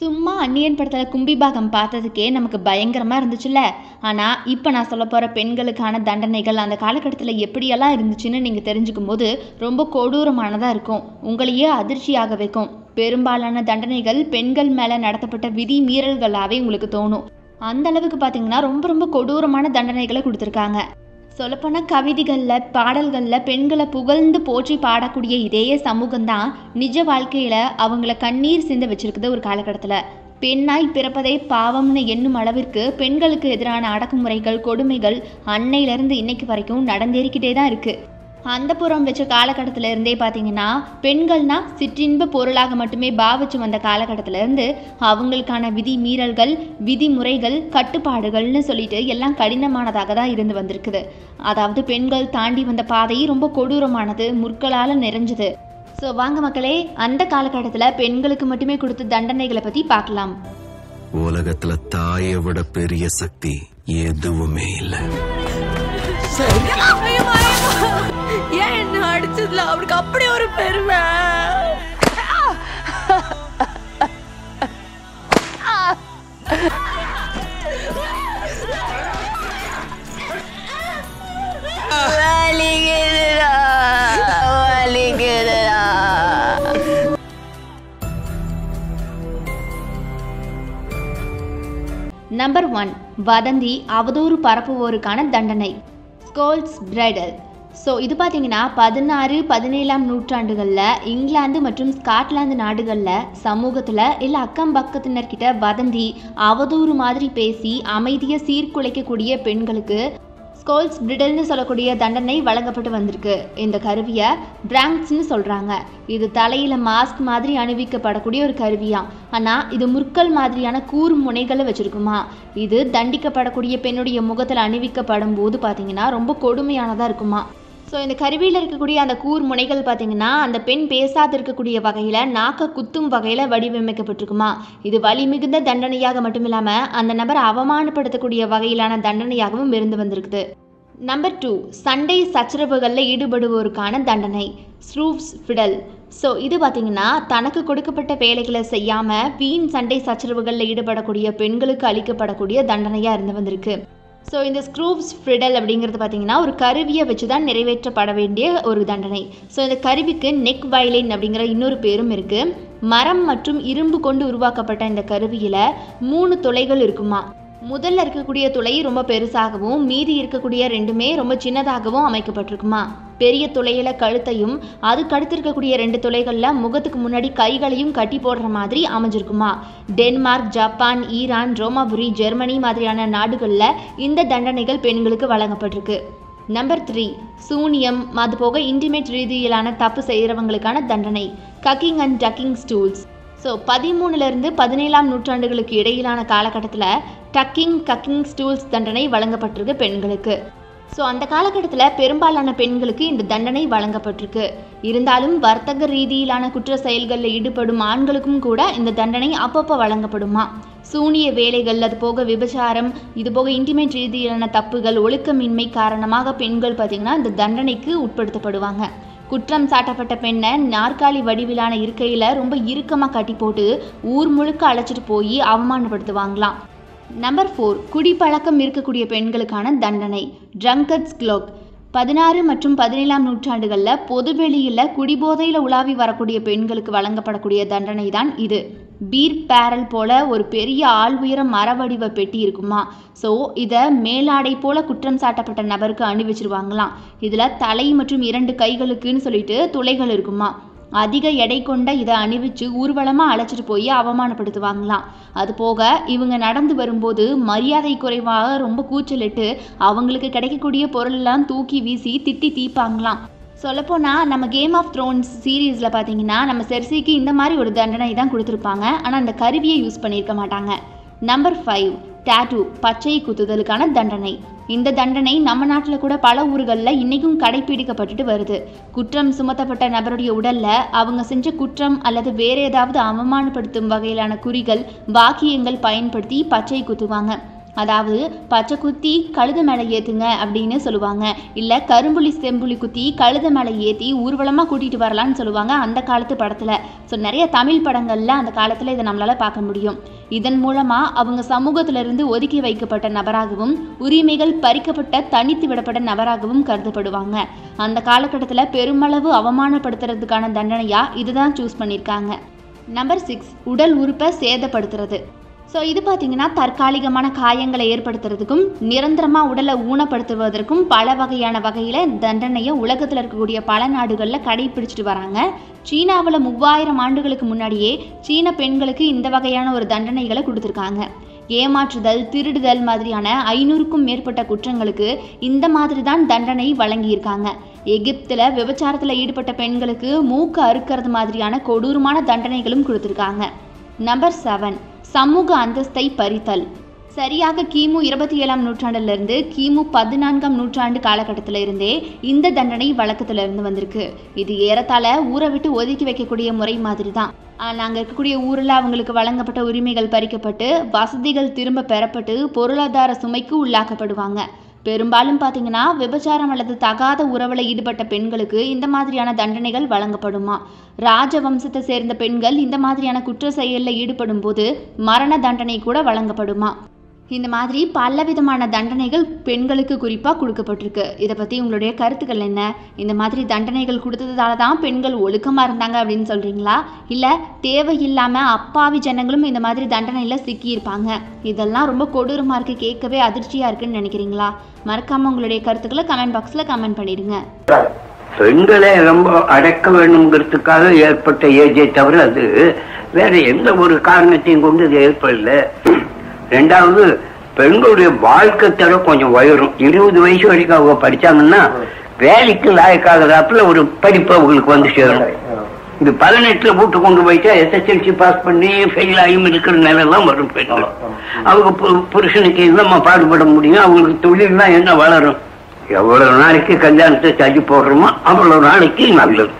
சும்மா அந்நியன் படத்தில் கும்பிபாகம் பார்த்ததுக்கே நமக்கு பயங்கரமாக இருந்துச்சுல்ல. ஆனால் இப்போ நான் சொல்ல போகிற பெண்களுக்கான தண்டனைகள் அந்த காலகட்டத்தில் எப்படியெல்லாம் இருந்துச்சுன்னு நீங்கள் தெரிஞ்சுக்கும் போது ரொம்ப கொடூரமானதாக இருக்கும். உங்களையே அதிர்ச்சியாக வைக்கும். பெரும்பாலான தண்டனைகள் பெண்கள் மேலே நடத்தப்பட்ட விதி மீறல்களாகவே உங்களுக்கு தோணும். அந்த அளவுக்கு பார்த்தீங்கன்னா ரொம்ப ரொம்ப கொடூரமான தண்டனைகளை கொடுத்துருக்காங்க. சொல்லப்போனால் கவிதைகளில் பாடல்களில் பெண்களை புகழ்ந்து போற்றி பாடக்கூடிய இதே சமூகம்தான் நிஜ வாழ்க்கையில் அவங்கள கண்ணீர் சிந்த வச்சிருக்குது. ஒரு காலகட்டத்தில் பெண்ணாய் பிறப்பதே பாவம்னு எண்ணும் அளவிற்கு பெண்களுக்கு எதிரான அடக்குமுறைகள் கொடுமைகள் அன்னையிலேருந்து இன்னைக்கு வரைக்கும் நடந்தேறிக்கிட்டே தான் இருக்குது. அந்த புறம் வச்ச காலகட்டத்தில் இருந்தே பார்த்தீங்கன்னா பெண்கள்னா சிற்றின்ப பொருளாக மட்டுமே பாவிச்சு வந்த காலகட்டத்திலேருந்து அவங்களுக்கான விதி மீறல்கள் விதிமுறைகள் கட்டுப்பாடுகள்னு சொல்லிட்டு எல்லாம் கடினமானதாக தான் இருந்து வந்திருக்குது. அதாவது பெண்கள் தாண்டி வந்த பாதை ரொம்ப கொடூரமானது, முற்களால் நிறைஞ்சது. ஸோ வாங்க மக்களே, அந்த காலகட்டத்தில் பெண்களுக்கு மட்டுமே கொடுத்த தண்டனைகளை பற்றி பார்க்கலாம். உலகத்துல தாயை விட பெரிய சக்தி எதுவுமே இல்லை. ஏன் என்ன அடிச்சதுல அவருக்கு அப்படி ஒரு பெருமை? நம்பர் 1, வதந்தி அவதூறு பரப்புவோருக்கான தண்டனை, ஸ்கோல்ட்ஸ் பிரைடல். ஸோ இது பார்த்தீங்கன்னா 16, 17ஆம் நூற்றாண்டுகளில் இங்கிலாந்து மற்றும் ஸ்காட்லாந்து நாடுகளில் சமூகத்தில் இல்லை அக்கம் பக்கத்தினர்கிட்ட வதந்தி அவதூறு மாதிரி பேசி அமைதியை சீர்குலைக்கக்கூடிய பெண்களுக்கு ஸ்கோல்ட்ஸ் பிரிடல்னு சொல்லக்கூடிய தண்டனை வழங்கப்பட்டு வந்திருக்கு. இந்த கருவியை பிராங்க்ஸ்ன்னு சொல்கிறாங்க. இது தலையில் மாஸ்க் மாதிரி அணிவிக்கப்படக்கூடிய ஒரு கருவியா. ஆனால் இது முற்கள் மாதிரியான கூர் முனைகளை வச்சுருக்குமா. இது தண்டிக்கப்படக்கூடிய பெண்ணுடைய முகத்தில் அணிவிக்கப்படும் போது பார்த்தீங்கன்னா ரொம்ப கொடுமையானதாக இருக்குமா. ஸோ இந்த கருவியில் இருக்கக்கூடிய அந்த கூர் முனைகள் பார்த்தீங்கன்னா அந்த பெண் பேசாது இருக்கக்கூடிய வகையில் நாக்க குத்தும் வகையில் வடிவமைக்கப்பட்டிருக்குமா. இது வலி மிகுந்த தண்டனையாக மட்டும் இல்லாமல் அந்த நபரை அவமானப்படுத்தக்கூடிய வகையிலான தண்டனையாகவும் இருந்து வந்திருக்குது. நம்பர் 2, சண்டை சச்சரவுகளில் ஈடுபடுவோருக்கான தண்டனை, ஸ்ரூவ்ஸ் ஃபிடல். ஸோ இது பார்த்திங்கன்னா தனக்கு கொடுக்கப்பட்ட வேலைகளை செய்யாமல் வீண் சண்டை சச்சரவுகளில் ஈடுபடக்கூடிய பெண்களுக்கு அளிக்கப்படக்கூடிய தண்டனையாக இருந்து வந்திருக்கு. ஸோ இந்த ஸ்க்ரூவ்ஸ் ஃபிடல் அப்படிங்கிறது பார்த்தீங்கன்னா ஒரு கருவியை வச்சு தான் நிறைவேற்றப்பட வேண்டிய ஒரு தண்டனை. ஸோ இந்த கருவிக்கு நெக் வயலின் அப்படிங்கிற இன்னொரு பேரும் இருக்குது. மரம் மற்றும் இரும்பு கொண்டு உருவாக்கப்பட்ட இந்த கருவியில் 3 துளைகள் இருக்குமா. முதல்ல இருக்கக்கூடிய துளை ரொம்ப பெருசாகவும் மீதி இருக்கக்கூடிய 2மே ரொம்ப சின்னதாகவும் அமைக்கப்பட்டிருக்குமா. பெரிய துளையில கழுத்தையும் அதுக்கு அடுத்து இருக்கக்கூடிய 2 துளைகளில் முகத்துக்கு முன்னாடி கைகளையும் கட்டி போடுற மாதிரி அமைஞ்சிருக்குமா. டென்மார்க், ஜப்பான், ஈரான், ரோமாபுரி, ஜெர்மனி மாதிரியான நாடுகளில் இந்த தண்டனைகள் பெண்களுக்கு வழங்கப்பட்டிருக்கு. நம்பர் 3, சூனியம் அது போக இன்டிமேட் ரீதியிலான தப்பு செய்கிறவங்களுக்கான தண்டனை, கக்கிங் அண்ட் டக்கிங் ஸ்டூல்ஸ். ஸோ 13லேருந்து 17ஆம் நூற்றாண்டுகளுக்கு இடையிலான காலகட்டத்தில் கக்கிங் ஸ்டூல்ஸ் தண்டனை வழங்கப்பட்டிருக்கு பெண்களுக்கு. ஸோ அந்த காலகட்டத்தில் பெரும்பாலான பெண்களுக்கு இந்த தண்டனை வழங்கப்பட்டிருக்கு. இருந்தாலும் வர்த்தக ரீதியிலான குற்ற செயல்களில் ஈடுபடும் ஆண்களுக்கும் கூட இந்த தண்டனை அப்பப்போ வழங்கப்படுமா. சூனிய வேலைகள் அது போக விபச்சாரம் இது போக இன்டிமேட் ரீதியிலான தப்புகள் ஒழுக்கமின்மை காரணமாக பெண்கள் பார்த்திங்கன்னா இந்த தண்டனைக்கு உட்படுத்தப்படுவாங்க. குற்றம் சாட்டப்பட்ட பெண்ணை நாற்காலி வடிவிலான இருக்கையில் ரொம்ப இறுக்கமாக கட்டி போட்டு ஊர் முழுக்க அழைச்சிட்டு போய் அவமானப்படுத்துவாங்களாம். நம்பர் 4, குடிப்பழக்கம் இருக்கக்கூடிய பெண்களுக்கான தண்டனை, ட்ரங்கர்ட்ஸ் க்ளோக். 16 மற்றும் 17ஆம் நூற்றாண்டுகளில் பொதுவெளியில் குடிபோதையில் உலாவி வரக்கூடிய பெண்களுக்கு வழங்கப்படக்கூடிய தண்டனை தான் இது. பீர் பேரல் போல ஒரு பெரிய ஆள் உயர மரவடிவ பெட்டி இருக்குமா. ஸோ இதை மேலாடை போல குற்றம் சாட்டப்பட்ட நபருக்கு அணிவிச்சிருவாங்களாம். இதில் தலை மற்றும் 2 கைகளுக்குன்னு சொல்லிட்டு துளைகள் இருக்குமா. அதிக எடை கொண்ட இதை அணிவிச்சு ஊர்வலமாக அழைச்சிட்டு போய் அவமானப்படுத்துவாங்களாம். அது போக இவங்க நடந்து வரும்போது மரியாதை குறைவாக ரொம்ப கூச்சலிட்டு அவங்களுக்கு கிடைக்கக்கூடிய பொருளெல்லாம் தூக்கி வீசி திட்டி தீப்பாங்களாம். சொல்லப்போனால் நம்ம கேம் ஆஃப் த்ரோன்ஸ் சீரீஸில் பார்த்தீங்கன்னா நம்ம செர்சிக்கு இந்த மாதிரி ஒரு தண்டனை தான் கொடுத்துருப்பாங்க. ஆனால் அந்த கருவியை யூஸ் பண்ணியிருக்க மாட்டாங்க. நம்பர் 5, டாட்டூ பச்சை குத்துதலுக்கான தண்டனை. இந்த தண்டனை நம்ம நாட்டில் கூட பல ஊர்களில் இன்றைக்கும் கடைப்பிடிக்கப்பட்டுட்டு வருது. குற்றம் சுமத்தப்பட்ட நபருடைய உடலில் அவங்க செஞ்ச குற்றம் அல்லது வேறு ஏதாவது அவமானப்படுத்தும் வகையிலான குறிகள் வாக்கியங்கள் பயன்படுத்தி பச்சை குத்துவாங்க. அதாவது பச்சை குத்தி கழுத மேலே ஏற்றுங்க அப்படின்னு சொல்லுவாங்க. இல்லை கரும்புலி செம்புலி குத்தி கழுத மேலே ஏற்றி ஊர்வலமாக கூட்டிகிட்டு வரலான்னு சொல்லுவாங்க அந்த காலத்து படத்தில். ஸோ நிறைய தமிழ் படங்களில் அந்த காலத்தில் இதை நம்மளால் பார்க்க முடியும். இதன் மூலமாக அவங்க சமூகத்திலிருந்து ஒதுக்கி வைக்கப்பட்ட நபராகவும் உரிமைகள் பறிக்கப்பட்ட தனித்து விடப்பட்ட நபராகவும் கருதப்படுவாங்க. அந்த காலகட்டத்தில் பெருமளவு அவமானப்படுத்துறதுக்கான தண்டனையாக இதுதான் சூஸ் பண்ணியிருக்காங்க. நம்பர் 6, உடல் உறுப்பை சேதப்படுத்துறது. ஸோ இது பார்த்திங்கன்னா தற்காலிகமான காயங்களை ஏற்படுத்துறதுக்கும் நிரந்தரமாக உடலை ஊனப்படுத்துவதற்கும் பல வகையான வகையில் தண்டனையை உலகத்தில் இருக்கக்கூடிய பல நாடுகளில் கடைபிடிச்சிட்டு வராங்க. சீனாவில் 3000 ஆண்டுகளுக்கு முன்னாடியே சீன பெண்களுக்கு இந்த வகையான ஒரு தண்டனைகளை கொடுத்துருக்காங்க. ஏமாற்றுதல், திருடுதல் மாதிரியான 500க்கும் மேற்பட்ட குற்றங்களுக்கு இந்த மாதிரி தான் தண்டனை வழங்கியிருக்காங்க. எகிப்தில் விபச்சாரத்தில் ஈடுபட்ட பெண்களுக்கு மூக்கு அறுக்கிறது மாதிரியான கொடூரமான தண்டனைகளும் கொடுத்துருக்காங்க. நம்பர் 7, சமூக அந்தஸ்தை பறித்தல். சரியாக கிமு 27ஆம் நூற்றாண்டிலிருந்து கிமு 14ஆம் நூற்றாண்டு காலகட்டத்தில் இருந்தே இந்த தண்டனை வழக்கத்தில் இருந்து வந்திருக்கு. இது ஏறத்தாழ ஊரை விட்டு ஒதுக்கி வைக்கக்கூடிய முறை மாதிரி தான். நாங்கள் இருக்கக்கூடிய ஊரில் அவங்களுக்கு வழங்கப்பட்ட உரிமைகள் பறிக்கப்பட்டு வசதிகள் திரும்ப பெறப்பட்டு பொருளாதார சுமைக்கு உள்ளாக்கப்படுவாங்க. பெரும்பாலும் பார்த்தீங்கன்னா விபச்சாரம் அல்லது தகாத உறவில் ஈடுபட்ட பெண்களுக்கு இந்த மாதிரியான தண்டனைகள் வழங்கப்படுமா. ராஜவம்சத்தை சேர்ந்த பெண்கள் இந்த மாதிரியான குற்ற செயலில் ஈடுபடும் போது மரண தண்டனை கூட வழங்கப்படுமா. இந்த மாதிரி பல விதமான தண்டனைகள் பெண்களுக்கு குறிப்பாக கொடுக்கப்பட்டிருக்கு. இதை பற்றி உங்களுடைய கருத்துக்கள் என்ன? இந்த மாதிரி தண்டனைகள் கொடுத்ததால தான் பெண்கள் ஒழுக்கமாக இருந்தாங்க அப்படின்னு சொல்கிறீங்களா? இல்லை தேவையில்லாமல் அப்பாவி ஜனங்களும் இந்த மாதிரி தண்டனையில் சிக்கியிருப்பாங்க, இதெல்லாம் ரொம்ப கொடூரமாக இருக்குது, கேட்கவே அதிர்ச்சியாக இருக்குன்னு நினைக்கிறீங்களா? மறக்காமல் உங்களுடைய கருத்துக்களை கமெண்ட் பாக்ஸில் கமெண்ட் பண்ணிடுங்க. பெண்களை ரொம்ப அடக்க வேணுங்கிறதுக்காக ஏற்பட்ட ஏஜை தவிர அது வேற எந்த ஒரு காரணத்தையும் கொண்டு இது ஏற்படல. ரெண்டாவது, பெண்களுடைய வாழ்க்கை தர கொஞ்சம் உயரும். 20 வயசு வரைக்கும் அவங்க படிச்சாங்கன்னா வேலைக்கு லாயக்காகிறதாப்புல ஒரு படிப்பு அவங்களுக்கு வந்து சேரும். இது 18ல போட்டு கொண்டு போயிட்டா SSLC பாஸ் பண்ணி ஃபெயில் ஆகியும் இருக்கிற நிலையெல்லாம் வரும் பெண்கள். அவங்க புருஷனுக்கு என்னமா பாடுபட முடியும்? அவங்களுக்கு தொழில்லாம் என்ன வளரும்? எவ்வளவு நாளைக்கு கல்யாணத்தை செஞ்சு போடுறோமோ அவ்வளவு நாளைக்கு நல்லது.